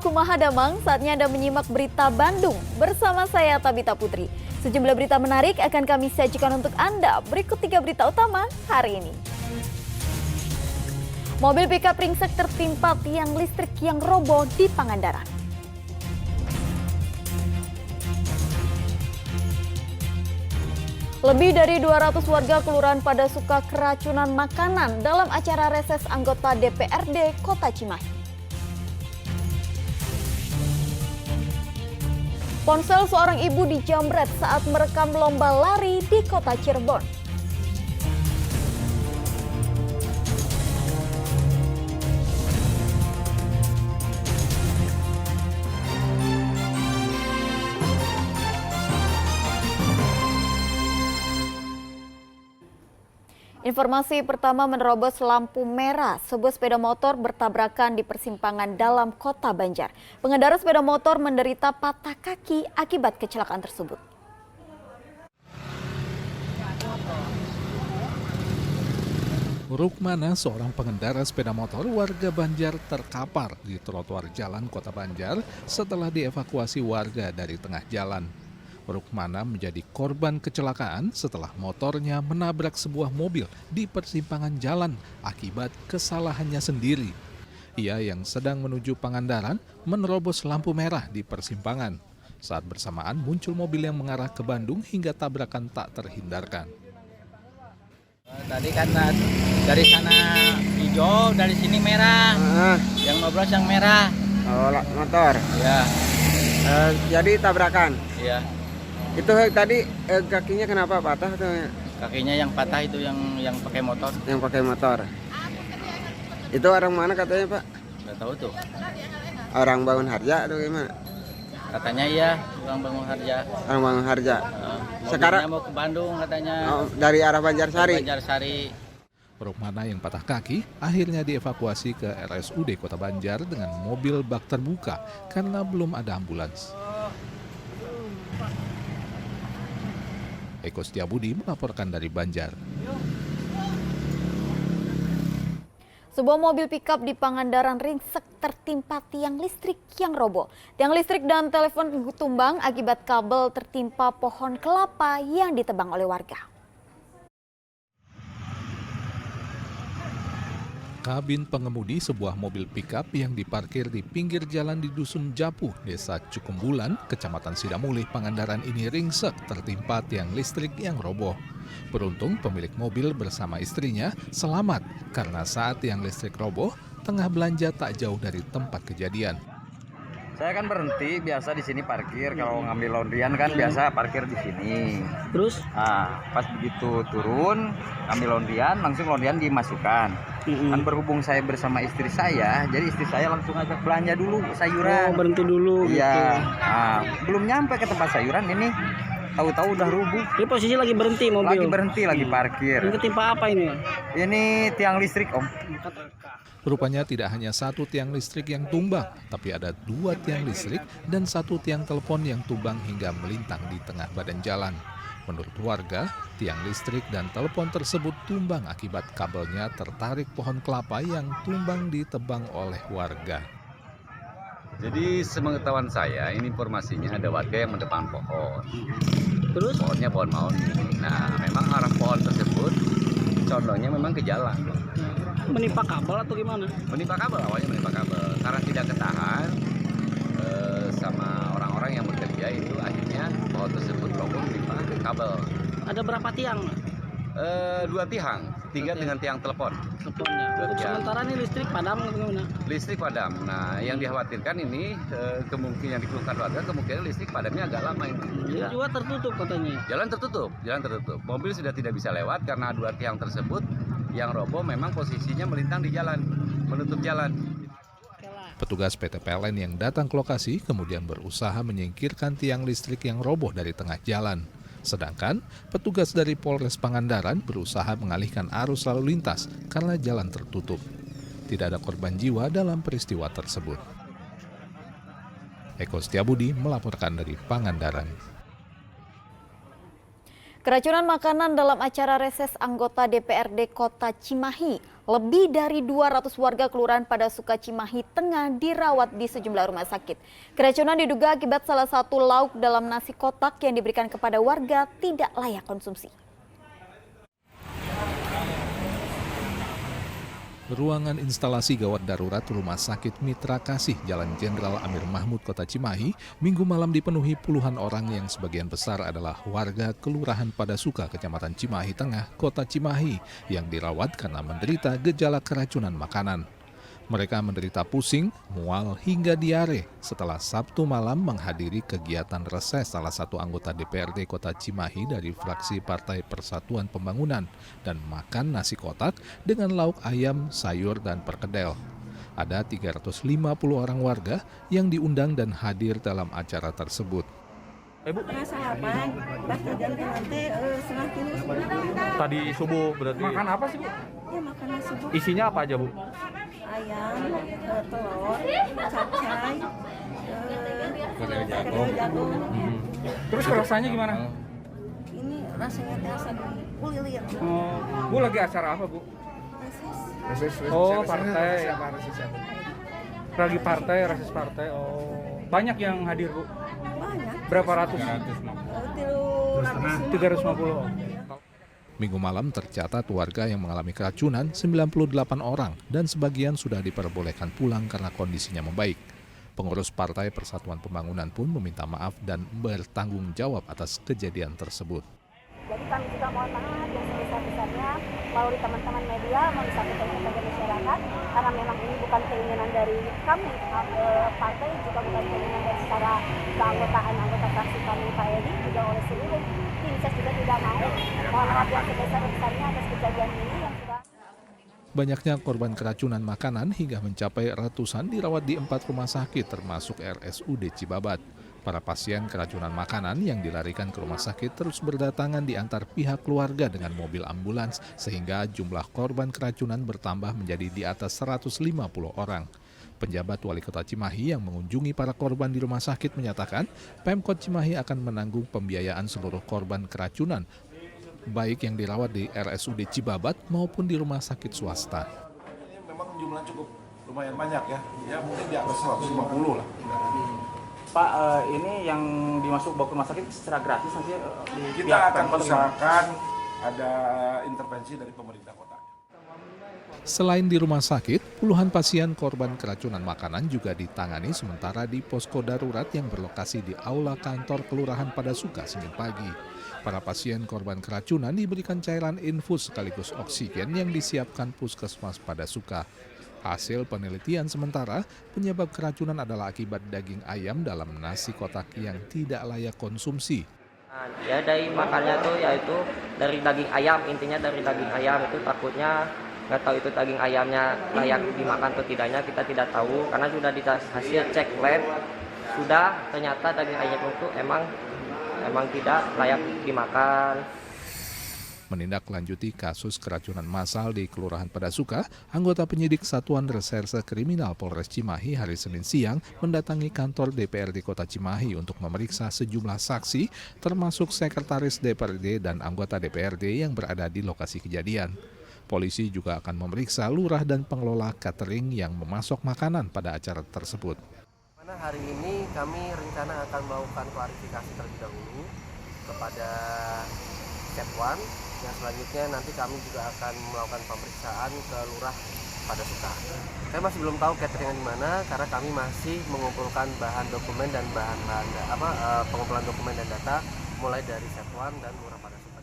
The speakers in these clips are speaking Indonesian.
kumaha damang, saatnya Anda menyimak berita Bandung bersama saya Tabita Putri. Sejumlah berita menarik akan kami sajikan untuk Anda. Berikut 3 berita utama hari ini. Mobil pickup ringsek tertimpa tiang listrik yang roboh di Pangandaran. Lebih dari 200 warga Kelurahan Padasuka keracunan makanan dalam acara reses anggota DPRD Kota Cimahi. Ponsel seorang ibu dijamret saat merekam lomba lari di Kota Cirebon. Informasi pertama, menerobos lampu merah. Sebuah sepeda motor bertabrakan di persimpangan dalam Kota Banjar. Pengendara sepeda motor menderita patah kaki akibat kecelakaan tersebut. Rukmana, seorang pengendara sepeda motor warga Banjar, terkapar di trotoar jalan Kota Banjar setelah dievakuasi warga dari tengah jalan. Rukmana menjadi korban kecelakaan setelah motornya menabrak sebuah mobil di persimpangan jalan akibat kesalahannya sendiri. Ia yang sedang menuju Pangandaran menerobos lampu merah di persimpangan. Saat bersamaan muncul mobil yang mengarah ke Bandung hingga tabrakan tak terhindarkan. Tadi kan dari sana hijau, dari sini merah. Yang nobros yang merah. Oh, motor. Ya. Jadi tabrakan. Iya. Itu tadi kakinya kenapa patah tuh? Kakinya yang patah itu yang pakai motor. Yang pakai motor. Itu orang mana katanya, Pak? Nggak tahu tuh. Orang Bangun Harja atau gimana? Katanya iya, orang Bangun Harja. Orang Bangun Harja. Sekarang mau ke Bandung katanya. Dari arah Banjarsari. Banjarsari. Rukmana yang patah kaki akhirnya dievakuasi ke RSUD Kota Banjar dengan mobil bak terbuka karena belum ada ambulans. Eko Setiabudi melaporkan dari Banjar. Sebuah mobil pickup di Pangandaran ringsek tertimpa tiang listrik yang roboh. Tiang listrik dan telepon tumbang akibat kabel tertimpa pohon kelapa yang ditebang oleh warga. Kabin pengemudi sebuah mobil pickup yang diparkir di pinggir jalan di Dusun Japu, Desa Cukumbulan, Kecamatan Sidamulih, Pangandaran ini ringsek tertimpa tiang listrik yang roboh. Beruntung pemilik mobil bersama istrinya selamat karena saat tiang listrik roboh, tengah belanja tak jauh dari tempat kejadian. Saya kan berhenti biasa di sini parkir, kalau ngambil laundryan kan biasa parkir di sini. Terus? Nah, pas begitu turun ngambil laundryan, langsung laundryan dimasukkan. Kan berhubung saya bersama istri saya, jadi istri saya langsung ajak belanja dulu sayuran. Oh, berhenti dulu. Iya. Gitu. Nah, belum nyampe ke tempat sayuran ini, tahu-tahu udah rubuh. Ini posisi lagi berhenti mobil. Lagi berhenti, lagi parkir. Ini ketimpa apa ini? Ini tiang listrik, Om. Rupanya tidak hanya satu tiang listrik yang tumbang, tapi ada 2 tiang listrik dan 1 tiang telepon yang tumbang hingga melintang di tengah badan jalan. Menurut warga, tiang listrik dan telepon tersebut tumbang akibat kabelnya tertarik pohon kelapa yang tumbang ditebang oleh warga. Jadi sepengetahuan saya, ini informasinya ada warga yang menebang pohon. Terus? Pohonnya pohon mahoni. Nah, memang arah pohon tersebut condongnya memang ke jalan. Menimpa kabel atau gimana? Menimpa kabel, awalnya menimpa kabel. Karena tidak ketahan sama orang-orang yang bekerja, itu akhirnya pohon tersebut roboh menimpa kabel. Ada berapa tiang? 2 tiang, 3 dengan tiang telepon. Teleponnya. Untuk sementara ini listrik padam atau gimana? Listrik padam. Nah, yang dikhawatirkan ini kemungkinan dikeluhkan warga, kemungkinan listrik padamnya agak lama ini. Ini juga tertutup katanya. Jalan tertutup. Mobil sudah tidak bisa lewat karena 2 tiang tersebut yang roboh memang posisinya melintang di jalan, menutup jalan. Petugas PT PLN yang datang ke lokasi kemudian berusaha menyingkirkan tiang listrik yang roboh dari tengah jalan. Sedangkan petugas dari Polres Pangandaran berusaha mengalihkan arus lalu lintas karena jalan tertutup. Tidak ada korban jiwa dalam peristiwa tersebut. Eko Setiabudi melaporkan dari Pangandaran. Keracunan makanan dalam acara reses anggota DPRD Kota Cimahi. Lebih dari 200 warga kelurahan Padasuka Cimahi Tengah dirawat di sejumlah rumah sakit. Keracunan diduga akibat salah satu lauk dalam nasi kotak yang diberikan kepada warga tidak layak konsumsi. Ruangan instalasi gawat darurat Rumah Sakit Mitra Kasih Jalan Jenderal Amir Mahmud Kota Cimahi Minggu malam dipenuhi puluhan orang yang sebagian besar adalah warga Kelurahan Padasuka, Kecamatan Cimahi Tengah, Kota Cimahi yang dirawat karena menderita gejala keracunan makanan. Mereka menderita pusing, mual, hingga diare setelah Sabtu malam menghadiri kegiatan reses salah satu anggota DPRD Kota Cimahi dari fraksi Partai Persatuan Pembangunan dan makan nasi kotak dengan lauk ayam, sayur, dan perkedel. Ada 350 orang warga yang diundang dan hadir dalam acara tersebut. Tengah sarapan, pas jajan nanti setengah kilo. Tadi subuh berarti. Makan apa sih, Bu? Ya makan nasi, Bu. Isinya apa aja, Bu? Ayam, telur, capcay, kedel jagung. Terus rasanya gimana? Ini rasanya terasa kulilit. Bu lagi acara apa, Bu? Reses. Oh, partai. Lagi partai, reses partai. Oh, banyak yang hadir, Bu. Banyak. Berapa ratus? 350. Minggu malam tercatat warga yang mengalami keracunan 98 orang dan sebagian sudah diperbolehkan pulang karena kondisinya membaik. Pengurus Partai Persatuan Pembangunan pun meminta maaf dan bertanggung jawab atas kejadian tersebut. Jadi kami juga mohon maaf yang sebesar-besarnya melalui teman-teman media mau disampaikan kepada masyarakat karena memang ini bukan keinginan dari kami partai, juga bukan keinginan dari secara keanggotaan anggota fraksi kami Pak Edi, juga oleh seluruh tim saya juga tidak mau. Mohon maaf yang sebesar-besarnya atas kejadian ini yang sudah. Banyaknya korban keracunan makanan hingga mencapai ratusan dirawat di 4 rumah sakit termasuk RSUD Cibabat. Para pasien keracunan makanan yang dilarikan ke rumah sakit terus berdatangan di antar pihak keluarga dengan mobil ambulans sehingga jumlah korban keracunan bertambah menjadi di atas 150 orang. Penjabat Wali Kota Cimahi yang mengunjungi para korban di rumah sakit menyatakan Pemkot Cimahi akan menanggung pembiayaan seluruh korban keracunan, baik yang dirawat di RSUD Cibabat maupun di rumah sakit swasta. Memang jumlah cukup lumayan banyak ya mungkin di atas 150 lah. Pak, ini yang dimasuk bawa ke rumah sakit secara gratis nanti kita akan usahakan ada intervensi dari pemerintah kota. Selain di rumah sakit, puluhan pasien korban keracunan makanan juga ditangani sementara di posko darurat yang berlokasi di aula kantor Kelurahan Padasuka Senin pagi. Para pasien korban keracunan diberikan cairan infus sekaligus oksigen yang disiapkan Puskesmas Padasuka. Hasil penelitian sementara, penyebab keracunan adalah akibat daging ayam dalam nasi kotak yang tidak layak konsumsi. Ya dari makannya tuh yaitu dari daging ayam, intinya dari daging ayam itu takutnya nggak tahu itu daging ayamnya layak dimakan atau tidaknya kita tidak tahu karena sudah di hasil cek lab sudah ternyata daging ayam itu emang tidak layak dimakan. Menindaklanjuti kasus keracunan massal di Kelurahan Padasuka, anggota penyidik Satuan Reserse Kriminal Polres Cimahi hari Senin siang mendatangi kantor DPRD Kota Cimahi untuk memeriksa sejumlah saksi, termasuk sekretaris DPRD dan anggota DPRD yang berada di lokasi kejadian. Polisi juga akan memeriksa lurah dan pengelola catering yang memasok makanan pada acara tersebut. Hari ini kami rencana akan melakukan klarifikasi terlebih dahulu kepada Setwan. Yang selanjutnya nanti kami juga akan melakukan pemeriksaan ke Lurah Padasuka. Saya masih belum tahu catering di mana karena kami masih mengumpulkan bahan dokumen dan pengumpulan dokumen dan data mulai dari Setwan dan Lurah Padasuka.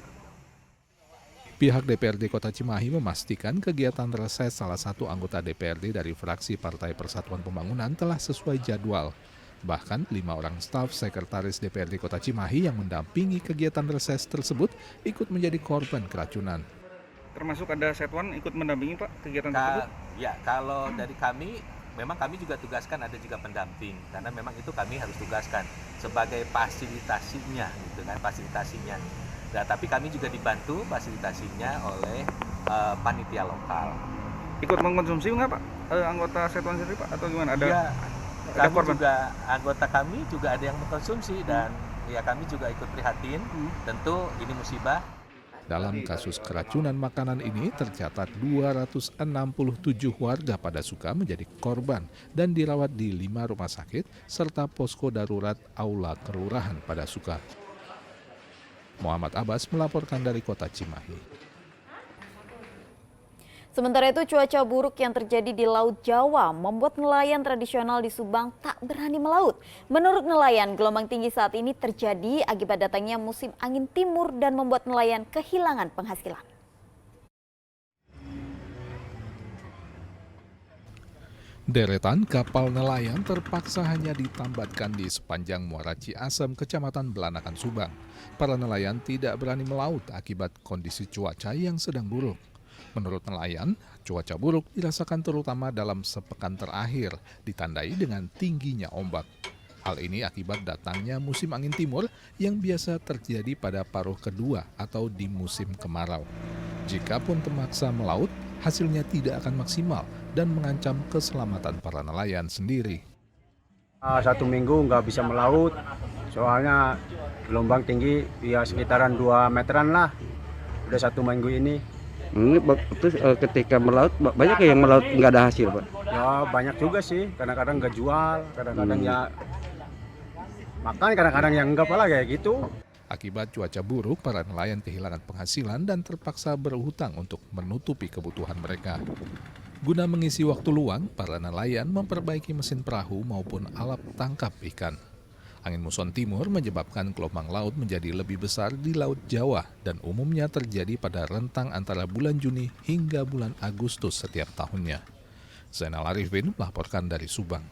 Pihak DPRD Kota Cimahi memastikan kegiatan reses salah satu anggota DPRD dari fraksi Partai Persatuan Pembangunan telah sesuai jadwal. Bahkan 5 orang staf sekretaris DPRD Kota Cimahi yang mendampingi kegiatan reses tersebut ikut menjadi korban keracunan. Termasuk ada Setwan ikut mendampingi, Pak, kegiatan tersebut? Ya, kalau dari kami, memang kami juga tugaskan ada juga pendamping, karena memang itu kami harus tugaskan sebagai fasilitasinya, gitu kan, fasilitasinya. Nah, tapi kami juga dibantu fasilitasinya oleh panitia lokal. Ikut mengkonsumsi nggak, Pak, anggota Setwan sendiri, Pak, atau gimana? Ada? Ya, kami juga anggota kami juga ada yang mengkonsumsi dan ya kami juga ikut prihatin. Tentu ini musibah. Dalam kasus keracunan makanan ini tercatat 267 warga pada Suka menjadi korban dan dirawat di 5 rumah sakit serta posko darurat Aula Kelurahan pada Suka. Muhammad Abbas melaporkan dari Kota Cimahi. Sementara itu cuaca buruk yang terjadi di Laut Jawa membuat nelayan tradisional di Subang tak berani melaut. Menurut nelayan, gelombang tinggi saat ini terjadi akibat datangnya musim angin timur dan membuat nelayan kehilangan penghasilan. Deretan kapal nelayan terpaksa hanya ditambatkan di sepanjang Muara Ciasem, Kecamatan Belanakan, Subang. Para nelayan tidak berani melaut akibat kondisi cuaca yang sedang buruk. Menurut nelayan, cuaca buruk dirasakan terutama dalam sepekan terakhir, ditandai dengan tingginya ombak. Hal ini akibat datangnya musim angin timur yang biasa terjadi pada paruh kedua atau di musim kemarau. Jikapun terpaksa melaut, hasilnya tidak akan maksimal dan mengancam keselamatan para nelayan sendiri. 1 minggu nggak bisa melaut, soalnya gelombang tinggi ya sekitaran 2 meteran lah. Udah 1 minggu ini. Terus ketika melaut banyak yang melaut nggak ada hasil, Pak? Ya banyak juga sih, kadang-kadang nggak jual, kadang-kadang ya makan, kadang-kadang yang enggak pala kayak gitu. Akibat cuaca buruk, para nelayan kehilangan penghasilan dan terpaksa berhutang untuk menutupi kebutuhan mereka. Guna mengisi waktu luang, para nelayan memperbaiki mesin perahu maupun alat tangkap ikan. Angin muson timur menyebabkan gelombang laut menjadi lebih besar di Laut Jawa dan umumnya terjadi pada rentang antara bulan Juni hingga bulan Agustus setiap tahunnya. Zainal Arifin melaporkan dari Subang.